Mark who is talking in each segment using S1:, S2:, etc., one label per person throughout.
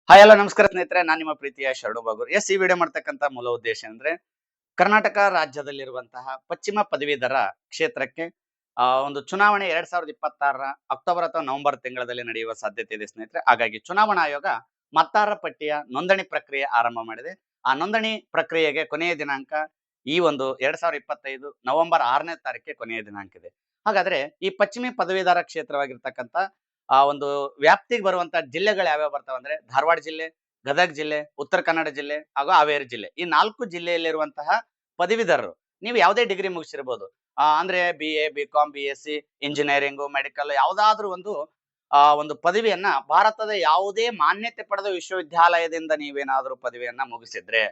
S1: Hi hello ನಮಸ್ಕಾರ ಸ್ನೇಹಿತರೆ, ನಾನು ನಿಮ್ಮ ಪ್ರೀತಿಯ ಶರಣು ಬಾಗೂರ್. ಈ ವಿಡಿಯೋ ಮಾಡ್ತಕ್ಕಂಥ ಮೂಲ ಉದ್ದೇಶ ಅಂದ್ರೆ ಕರ್ನಾಟಕ ರಾಜ್ಯದಲ್ಲಿರುವಂತಹ ಪಶ್ಚಿಮ ಪದವೀಧರ ಕ್ಷೇತ್ರಕ್ಕೆ ಒಂದು ಚುನಾವಣೆ 2026ರ ಅಕ್ಟೋಬರ್ ಅಥವಾ ನವೆಂಬರ್ ತಿಂಗಳಲ್ಲಿ ನಡೆಯುವ ಸಾಧ್ಯತೆ ಇದೆ ಸ್ನೇಹಿತರೆ. ಹಾಗಾಗಿ ಚುನಾವಣಾ ಆಯೋಗ ಮತದಾರರ ಪಟ್ಟಿಯ ನೋಂದಣಿ ಪ್ರಕ್ರಿಯೆ ಆರಂಭ ಮಾಡಿದೆ. ಆ ನೋಂದಣಿ ಪ್ರಕ್ರಿಯೆಗೆ ಕೊನೆಯ ದಿನಾಂಕ ಈ ಒಂದು 2025 ನವೆಂಬರ್ 6ನೇ ತಾರೀಕಿಗೆ ಕೊನೆಯ ದಿನಾಂಕ ಇದೆ. ಹಾಗಾದ್ರೆ ಈ ಪಶ್ಚಿಮ ಪದವೀಧರ ಕ್ಷೇತ್ರವಾಗಿರ್ತಕ್ಕಂಥ ಒಂದು ವ್ಯಾಪ್ತಿಗೆ ಬರುವಂತ ಜಿಲ್ಲೆಗಳು ಯಾವ್ಯಾವ ಬರ್ತಾವ ಅಂದ್ರೆ ಧಾರವಾಡ ಜಿಲ್ಲೆ, ಗದಗ ಜಿಲ್ಲೆ, ಉತ್ತರ ಕನ್ನಡ ಜಿಲ್ಲೆ ಹಾಗೂ ಹಾವೇರಿ ಜಿಲ್ಲೆ. ಈ 4 ಜಿಲ್ಲೆಯಲ್ಲಿರುವಂತಹ ಪದವೀಧರರು ನೀವು ಯಾವುದೇ ಡಿಗ್ರಿ ಮುಗಿಸಿರ್ಬೋದು. ಅಂದ್ರೆ BA, BCom, BSc, engineering, medical ಯಾವ್ದಾದ್ರು ಒಂದು ಪದವಿಯನ್ನ ಭಾರತದ ಯಾವುದೇ ಮಾನ್ಯತೆ ಪಡೆದ ವಿಶ್ವವಿದ್ಯಾಲಯದಿಂದ ನೀವೇನಾದ್ರೂ ಪದವಿಯನ್ನ ಮುಗಿಸಿದ್ರೆ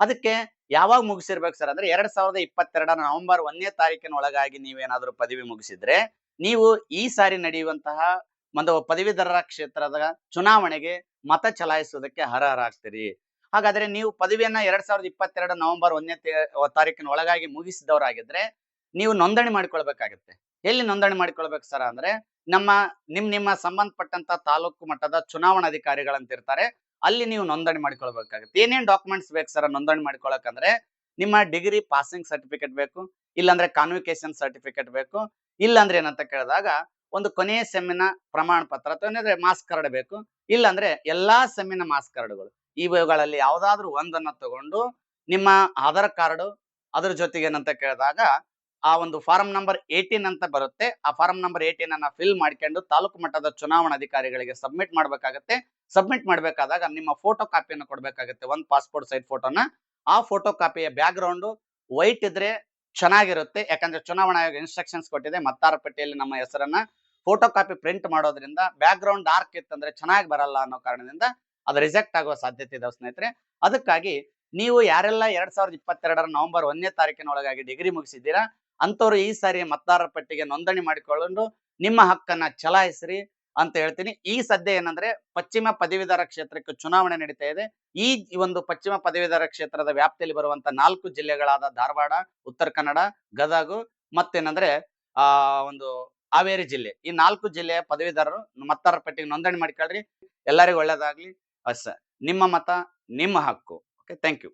S1: ಅದಕ್ಕೆ ಯಾವಾಗ ಮುಗಿಸಿರ್ಬೇಕು ಸರ್ ಅಂದ್ರೆ 2022 ನವೆಂಬರ್ 1ನೇ ತಾರೀಕಿನ ಒಳಗಾಗಿ ನೀವೇನಾದ್ರೂ ಪದವಿ ಮುಗಿಸಿದ್ರೆ ನೀವು ಈ ಸಾರಿ ನಡೆಯುವಂತಹ ಒಂದು ಪದವೀಧರರ ಕ್ಷೇತ್ರದ ಚುನಾವಣೆಗೆ ಮತ ಚಲಾಯಿಸುವುದಕ್ಕೆ ಅರ್ಹರಾಗ್ತೀರಿ. ಹಾಗಾದ್ರೆ ನೀವು ಪದವಿಯನ್ನ 2022 ನವೆಂಬರ್ 1ನೇ ತಾರೀಕಿನ ಒಳಗಾಗಿ ಮುಗಿಸಿದವರಾಗಿದ್ರೆ ನೀವು ನೋಂದಣಿ ಮಾಡಿಕೊಳ್ಬೇಕಾಗುತ್ತೆ. ಎಲ್ಲಿ ನೋಂದಣಿ ಮಾಡಿಕೊಳ್ಬೇಕು ಸರ್ ಅಂದ್ರೆ ನಿಮ್ಮ ಸಂಬಂಧಪಟ್ಟಂತ ತಾಲೂಕು ಮಟ್ಟದ ಚುನಾವಣಾಧಿಕಾರಿಗಳಂತ ಇರ್ತಾರೆ, ಅಲ್ಲಿ ನೀವು ನೋಂದಣಿ ಮಾಡಿಕೊಳ್ಬೇಕಾಗುತ್ತೆ. ಏನೇನ್ ಡಾಕ್ಯುಮೆಂಟ್ಸ್ ಬೇಕು ಸರ್ ನೋಂದಣಿ ಮಾಡ್ಕೊಳಕಂದ್ರೆ ನಿಮ್ಮ ಡಿಗ್ರಿ ಪಾಸಿಂಗ್ ಸರ್ಟಿಫಿಕೇಟ್ ಬೇಕು, ಇಲ್ಲಾಂದ್ರೆ ಕಾನ್ವಿಕೇಶನ್ ಸರ್ಟಿಫಿಕೇಟ್ ಬೇಕು, ಇಲ್ಲಾಂದ್ರೆ ಏನಂತ ಕೇಳಿದಾಗ ಒಂದು ಕೊನೆಯ ಸೆಮ್ಮಿನ ಪ್ರಮಾಣ ಪತ್ರ ಅಥವಾ ಮಾಸ್ ಕಾರ್ಡ್ ಬೇಕು, ಇಲ್ಲಾಂದ್ರೆ ಎಲ್ಲಾ ಸೆಮ್ಮಿನ ಮಾಸ್ ಕಾರ್ಡ್ಗಳು. ಇವುಗಳಲ್ಲಿ ಯಾವ್ದಾದ್ರು ಒಂದನ್ನ ತಗೊಂಡು ನಿಮ್ಮ ಆಧಾರ್ ಕಾರ್ಡ್ ಅದ್ರ ಜೊತೆಗೆ ಏನಂತ ಕೇಳಿದಾಗ ಆ ಒಂದು ಫಾರಂ ನಂಬರ್ 18 ಅಂತ ಬರುತ್ತೆ. ಆ ಫಾರಂ ನಂಬರ್ 18 ಅನ್ನ ಫಿಲ್ ಮಾಡ್ಕೊಂಡು ತಾಲೂಕು ಮಟ್ಟದ ಚುನಾವಣಾಧಿಕಾರಿಗಳಿಗೆ ಸಬ್ಮಿಟ್ ಮಾಡ್ಬೇಕಾಗತ್ತೆ. ಸಬ್ಮಿಟ್ ಮಾಡ್ಬೇಕಾದಾಗ ನಿಮ್ಮ ಫೋಟೋ ಕಾಪಿಯನ್ನು ಕೊಡ್ಬೇಕಾಗತ್ತೆ, ಒಂದು ಪಾಸ್ಪೋರ್ಟ್ ಸೈಜ್ ಫೋಟೋನ. ಆ ಫೋಟೋ ಕಾಪಿಯ ಬ್ಯಾಕ್ ಗ್ರೌಂಡ್ ವೈಟ್ ಇದ್ರೆ ಚೆನ್ನಾಗಿರುತ್ತೆ, ಯಾಕಂದ್ರೆ ಚುನಾವಣಾ ಆಯೋಗ ಇನ್ಸ್ಟ್ರಕ್ಷನ್ಸ್ ಕೊಟ್ಟಿದೆ ಮತದಾರ ಪಟ್ಟಿಯಲ್ಲಿ ನಮ್ಮ ಹೆಸರನ್ನ ಫೋಟೋ ಕಾಪಿ ಪ್ರಿಂಟ್ ಮಾಡೋದ್ರಿಂದ ಬ್ಯಾಕ್ ಗ್ರೌಂಡ್ ಡಾರ್ಕ್ ಇತ್ತಂದ್ರೆ ಚೆನ್ನಾಗಿ ಬರಲ್ಲ ಅನ್ನೋ ಕಾರಣದಿಂದ ಅದು ರಿಜೆಕ್ಟ್ ಆಗುವ ಸಾಧ್ಯತೆ ಇದಾವೆ ಸ್ನೇಹಿತರೆ. ಅದಕ್ಕಾಗಿ ನೀವು ಯಾರೆಲ್ಲ 2022 ನವೆಂಬರ್ 1ನೇ ತಾರೀಕಿನ ಒಳಗಾಗಿ ಡಿಗ್ರಿ ಮುಗಿಸಿದ್ದೀರಾ ಅಂತವ್ರು ಈ ಸಾರಿ ಮತದಾರರ ಪಟ್ಟಿಗೆ ನೋಂದಣಿ ಮಾಡಿಕೊಳ್ಳಲು ನಿಮ್ಮ ಹಕ್ಕನ್ನ ಚಲಾಯಿಸ್ರಿ ಅಂತ ಹೇಳ್ತೀನಿ. ಈ ಸದ್ಯ ಏನಂದ್ರೆ ಪಶ್ಚಿಮ ಪದವೀಧರ ಕ್ಷೇತ್ರಕ್ಕೆ ಚುನಾವಣೆ ನಡೀತಾ ಇದೆ. ಈ ಒಂದು ಪಶ್ಚಿಮ ಪದವೀಧರ ಕ್ಷೇತ್ರದ ವ್ಯಾಪ್ತಿಯಲ್ಲಿ ಬರುವಂತ 4 ಜಿಲ್ಲೆಗಳಾದ ಧಾರವಾಡ, ಉತ್ತರ ಕನ್ನಡ, ಗದಗ ಮತ್ತೇನಂದ್ರೆ ಒಂದು ಹಾವೇರಿ ಜಿಲ್ಲೆ. ಈ 4 ಜಿಲ್ಲೆಯ ಪದವೀಧರರು ಮತದಾರರ ಪಟ್ಟಿಗೆ ನೋಂದಣಿ ಮಾಡಿಕೊಳ್ಳ್ರಿ. ಎಲ್ಲರಿಗೂ ಒಳ್ಳೇದಾಗ್ಲಿ. ನಿಮ್ಮ ಮತ ನಿಮ್ಮ ಹಕ್ಕು. Okay, thank you.